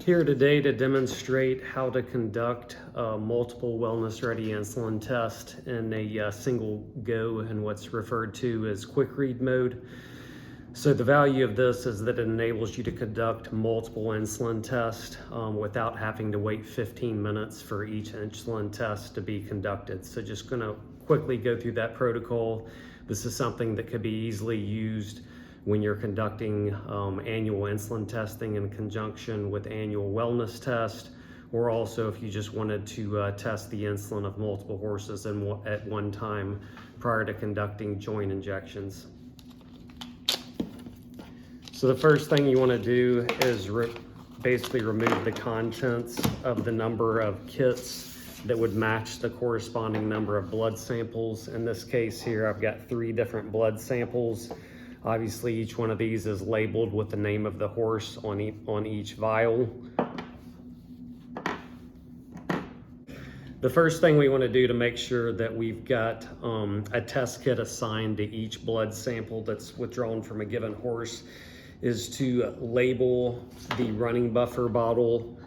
Here today to demonstrate how to conduct a multiple wellness-ready insulin test in a single go in what's referred to as quick read mode. So the value of this is that it enables you to conduct multiple insulin tests without having to wait 15 minutes for each insulin test to be conducted. So just gonna quickly go through that protocol. This is something that could be easily used when you're conducting annual insulin testing in conjunction with annual wellness test, or also if you just wanted to test the insulin of multiple horses at one time prior to conducting joint injections. So the first thing you want to do is basically remove the contents of the number of kits that would match the corresponding number of blood samples. In this case here, I've got 3 different blood samples. Obviously, each one of these is labeled with the name of the horse on each vial. The first thing we want to do to make sure that we've got a test kit assigned to each blood sample that's withdrawn from a given horse is to label the running buffer bottle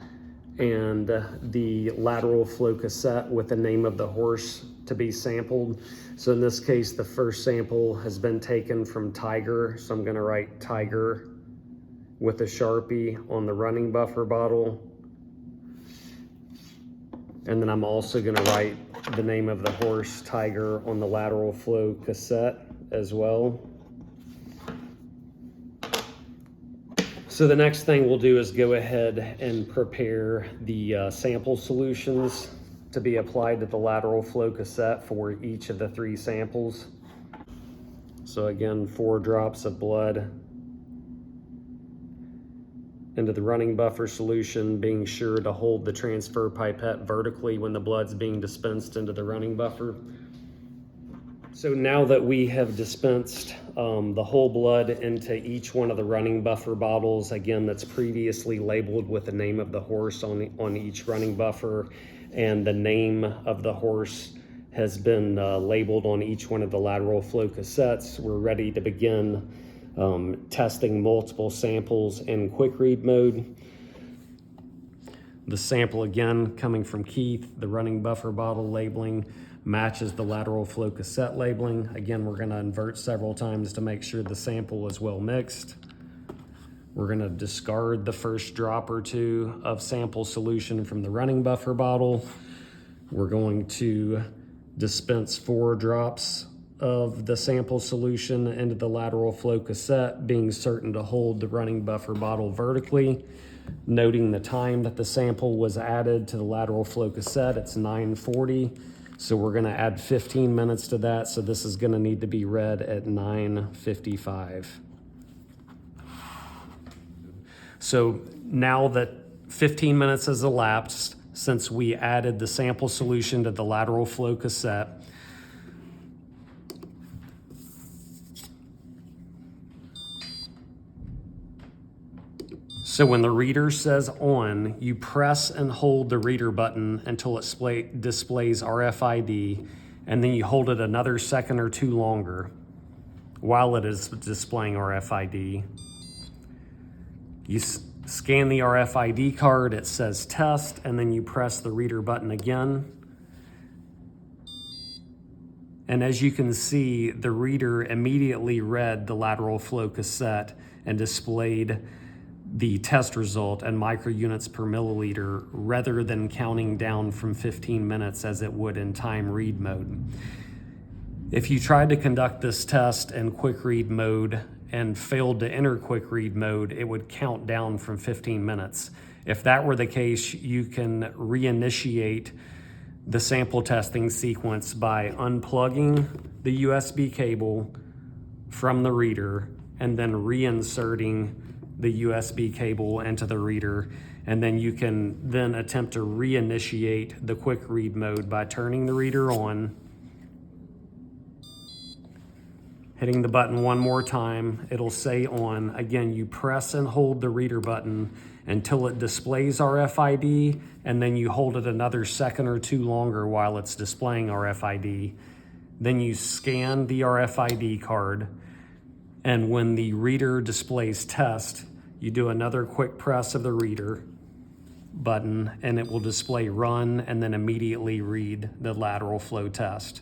and the lateral flow cassette with the name of the horse to be sampled. So in this case, the first sample has been taken from Tiger. So I'm gonna write Tiger with a Sharpie on the running buffer bottle. And then I'm also gonna write the name of the horse, Tiger, on the lateral flow cassette as well. So the next thing we'll do is go ahead and prepare the sample solutions to be applied to the lateral flow cassette for each of the 3 samples. So again, 4 drops of blood into the running buffer solution, being sure to hold the transfer pipette vertically when the blood's being dispensed into the running buffer. So now that we have dispensed the whole blood into each one of the running buffer bottles, again, that's previously labeled with the name of the horse on each running buffer, and the name of the horse has been labeled on each one of the lateral flow cassettes, we're ready to begin testing multiple samples in quick read mode. The sample, again, coming from Keith, the running buffer bottle labeling matches the lateral flow cassette labeling. Again, we're gonna invert several times to make sure the sample is well mixed. We're gonna discard the first drop or 2 of sample solution from the running buffer bottle. We're going to dispense 4 drops of the sample solution into the lateral flow cassette, being certain to hold the running buffer bottle vertically. Noting the time that the sample was added to the lateral flow cassette, it's 9:40. So we're gonna add 15 minutes to that. So this is gonna need to be read at 9:55. So now that 15 minutes has elapsed since we added the sample solution to the lateral flow cassette, so when the reader says on, you press and hold the reader button until it displays RFID, and then you hold it another second or 2 longer while it is displaying RFID. You scan the RFID card, it says test, and then you press the reader button again. And as you can see, the reader immediately read the lateral flow cassette and displayed the test result and microunits per milliliter rather than counting down from 15 minutes as it would in time read mode. If you tried to conduct this test in quick read mode and failed to enter quick read mode, it would count down from 15 minutes. If that were the case, you can reinitiate the sample testing sequence by unplugging the USB cable from the reader and then reinserting the USB cable into the reader, and then you can then attempt to reinitiate the quick read mode by turning the reader on, hitting the button one more time, it'll say on. Again, you press and hold the reader button until it displays RFID, and then you hold it another second or 2 longer while it's displaying RFID. Then you scan the RFID card, and when the reader displays test, you do another quick press of the reader, button and it will display run and then immediately read the lateral flow test.